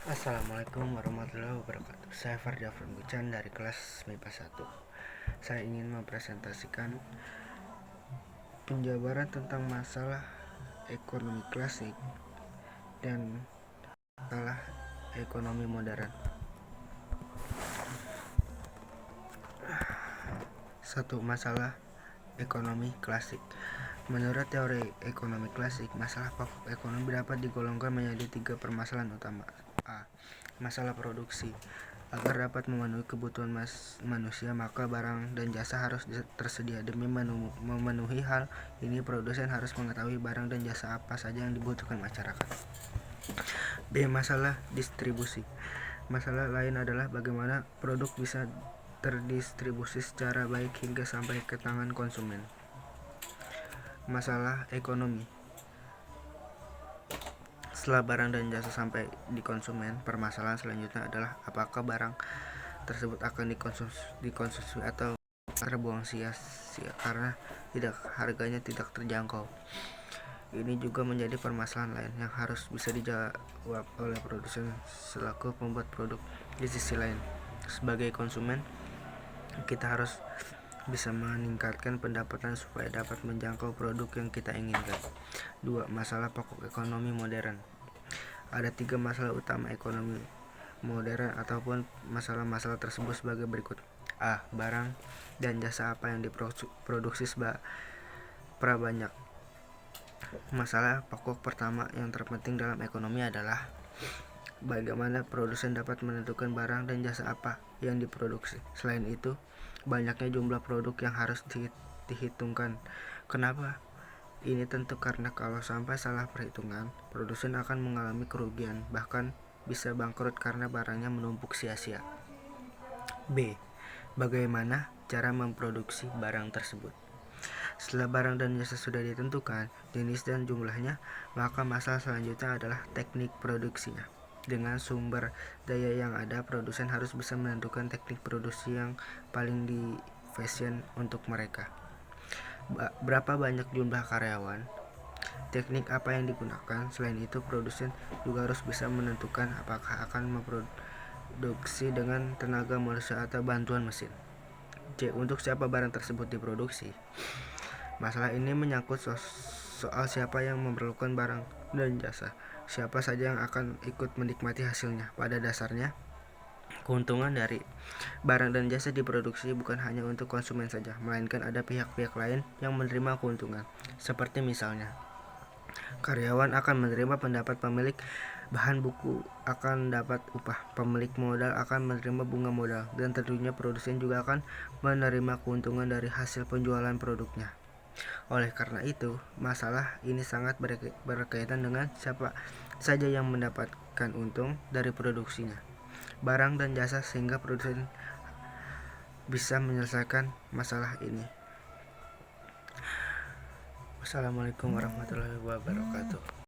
Assalamualaikum warahmatullahi wabarakatuh. Saya Farjafar Bucan dari kelas MIPA 1. Saya ingin mempresentasikan penjabaran tentang masalah ekonomi klasik dan masalah ekonomi modern. 1. Masalah ekonomi klasik. Menurut teori ekonomi klasik, masalah pokok ekonomi dapat digolongkan menjadi 3 permasalahan utama. A. Masalah produksi. Agar dapat memenuhi kebutuhan manusia, maka barang dan jasa harus tersedia. Demi memenuhi hal ini, produsen harus mengetahui barang dan jasa apa saja yang dibutuhkan masyarakat. B. Masalah distribusi. Masalah lain adalah bagaimana produk bisa terdistribusi secara baik hingga sampai ke tangan konsumen. Masalah ekonomi. Setelah barang dan jasa sampai di konsumen, permasalahan selanjutnya adalah apakah barang tersebut akan dikonsumsi atau terbuang sia-sia karena harganya tidak terjangkau. Ini juga menjadi permasalahan lain yang harus bisa dijawab oleh produsen selaku pembuat produk. Di sisi lain, sebagai konsumen, kita harus bisa meningkatkan pendapatan supaya dapat menjangkau produk yang kita inginkan. 2. Masalah pokok ekonomi modern. Ada 3 masalah utama ekonomi modern ataupun masalah-masalah tersebut sebagai berikut. A. Barang dan jasa apa yang diproduksi banyak. Masalah pokok pertama yang terpenting dalam ekonomi adalah bagaimana produsen dapat menentukan barang dan jasa apa yang diproduksi. Selain itu, banyaknya jumlah produk yang harus dihitungkan. Kenapa? Ini tentu karena kalau sampai salah perhitungan, produsen akan mengalami kerugian, bahkan bisa bangkrut karena barangnya menumpuk sia-sia. B. Bagaimana cara memproduksi barang tersebut? Setelah barang dan jasa sudah ditentukan, jenis dan jumlahnya, maka masalah selanjutnya adalah teknik produksinya. Dengan sumber daya yang ada, produsen harus bisa menentukan teknik produksi yang paling efisien untuk mereka. Berapa banyak jumlah karyawan, teknik apa yang digunakan. Selain itu, produsen juga harus bisa menentukan apakah akan memproduksi dengan tenaga manusia atau bantuan mesin. C. Untuk siapa barang tersebut diproduksi. Masalah ini menyangkut soal siapa yang memerlukan barang dan jasa, siapa saja yang akan ikut menikmati hasilnya. Pada dasarnya, keuntungan dari barang dan jasa diproduksi bukan hanya untuk konsumen saja, melainkan ada pihak-pihak lain yang menerima keuntungan. Seperti misalnya, karyawan akan menerima pendapat, pemilik bahan buku akan dapat upah, pemilik modal akan menerima bunga modal, dan tentunya produsen juga akan menerima keuntungan dari hasil penjualan produknya. Oleh karena itu, masalah ini sangat berkaitan dengan siapa saja yang mendapatkan untung dari produksinya barang dan jasa, sehingga produsen bisa menyelesaikan masalah ini. Wassalamualaikum warahmatullahi wabarakatuh.